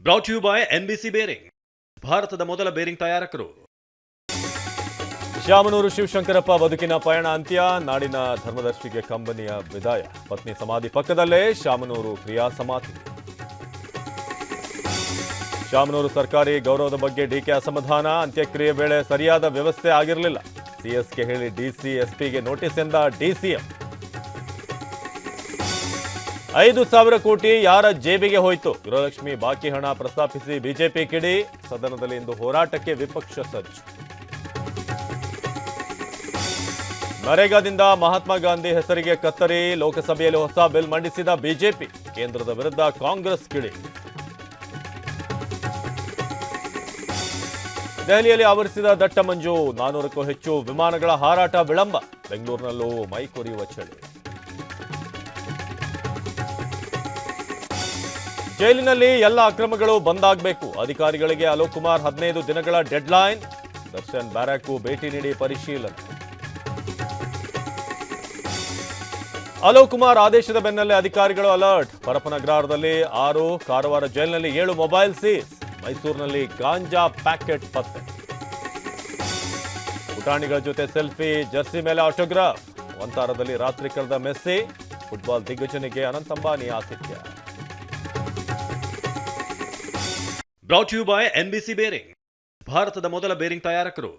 Brought you by NBC bearing, ಭಾರತದ ಮೊದಲ bearing ತಯಾರಕರು. ಶಾಮನೂರು ಶಿವಶಂಕರಪ್ಪ ಬದುಕಿನ ಪಯಣ ಅಂತ್ಯ, ನಾಡಿನ ಧರ್ಮದರ್ಶಿಗೆ ಕಂಬನಿಯ ವಿದಾಯ. ಪತ್ನಿ ಸಮಾಧಿ ಪಕ್ಕದಲ್ಲೇ ಶಾಮನೂರು ಕ್ರಿಯಾ ಸಮಾಧಿ. ಶಾಮನೂರು ಸರ್ಕಾರಿ ಗೌರವದ ಬಗ್ಗೆ ಡಿಕೆ ಅಸಮಾಧಾನ, ಅಂತ್ಯಕ್ರಿಯೆ ವೇಳೆ ಸರಿಯಾದ ವ್ಯವಸ್ಥೆ ಆಗಿರಲಿಲ್ಲ. ಸಿಎಸ್ಗೆ ಹೇಳಿ ಡಿಸಿ ಎಸ್ಪಿಗೆ ನೋಟಿಸ್ ಎಂದ ಡಿಸಿಎಂ. 5,000 ಕೋಟಿ ಯಾರ ಜೇಬಿಗೆ ಹೋಯಿತು? ಗೃಹಲಕ್ಷ್ಮಿ ಬಾಕಿ ಹಣ ಪ್ರಸ್ತಾಪಿಸಿ ಬಿಜೆಪಿ ಕಿಡಿ, ಸದನದಲ್ಲಿ ಇಂದು ಹೋರಾಟಕ್ಕೆ ವಿಪಕ್ಷ ಸಜ್ಜು. ನರೇಗಾದಿಂದ ಮಹಾತ್ಮ ಗಾಂಧಿ ಹೆಸರಿಗೆ ಕತ್ತರಿ, ಲೋಕಸಭೆಯಲ್ಲಿ ಹೊಸ ಬಿಲ್ ಮಂಡಿಸಿದ ಬಿಜೆಪಿ, ಕೇಂದ್ರದ ವಿರುದ್ಧ ಕಾಂಗ್ರೆಸ್ ಕಿಡಿ. ದೆಹಲಿಯಲ್ಲಿ ಆವರಿಸಿದ ದಟ್ಟ ಮಂಜು, 400ಕ್ಕೂ ಹೆಚ್ಚು ವಿಮಾನಗಳ ಹಾರಾಟ ವಿಳಂಬ, ಬೆಂಗಳೂರಿನಲ್ಲೂ ಮೈಕೊರೆಯುವ ಚಳಿ. ಜೈಲಿನಲ್ಲಿ ಎಲ್ಲ ಅಕ್ರಮಗಳು ಬಂದಾಗಬೇಕು, ಅಧಿಕಾರಿಗಳಿಗೆ ಅಲೋಕ್ ಕುಮಾರ್ 15 ದಿನಗಳ ಡೆಡ್ಲೈನ್. ದರ್ಶನ್ ಬ್ಯಾರಕ್ಗೂ ಭೇಟಿ ನೀಡಿ ಪರಿಶೀಲನೆ. ಅಲೋಕ್ ಕುಮಾರ್ ಆದೇಶದ ಬೆನ್ನಲ್ಲೇ ಅಧಿಕಾರಿಗಳು ಅಲರ್ಟ್. ಪರಪನಗ್ರಹಾರದಲ್ಲಿ 6, ಕಾರವಾರ ಜೈಲಿನಲ್ಲಿ 7 ಮೊಬೈಲ್ ಸೀಸ್, ಮೈಸೂರಿನಲ್ಲಿ ಗಾಂಜಾ ಪ್ಯಾಕೆಟ್ ಪತ್ತೆ. ಪುಟಾಣಿಗಳ ಜೊತೆ ಸೆಲ್ಫಿ, ಜರ್ಸಿ ಮೇಲೆ ಆಟೋಗ್ರಾಫ್. ವಂತಾರದಲ್ಲಿ ರಾತ್ರಿ ಕಳೆದ ಮೆಸ್ಸಿ, ಫುಟ್ಬಾಲ್ ದಿಗ್ಗಜನಿಗೆ ಅನಂತ್ ಅಂಬಾನಿ ಆತಿಥ್ಯ. Brought you by NBC bearing, ಭಾರತದ ಮೊದಲ ಬೇರಿಂಗ್ ತಯಾರಕರು.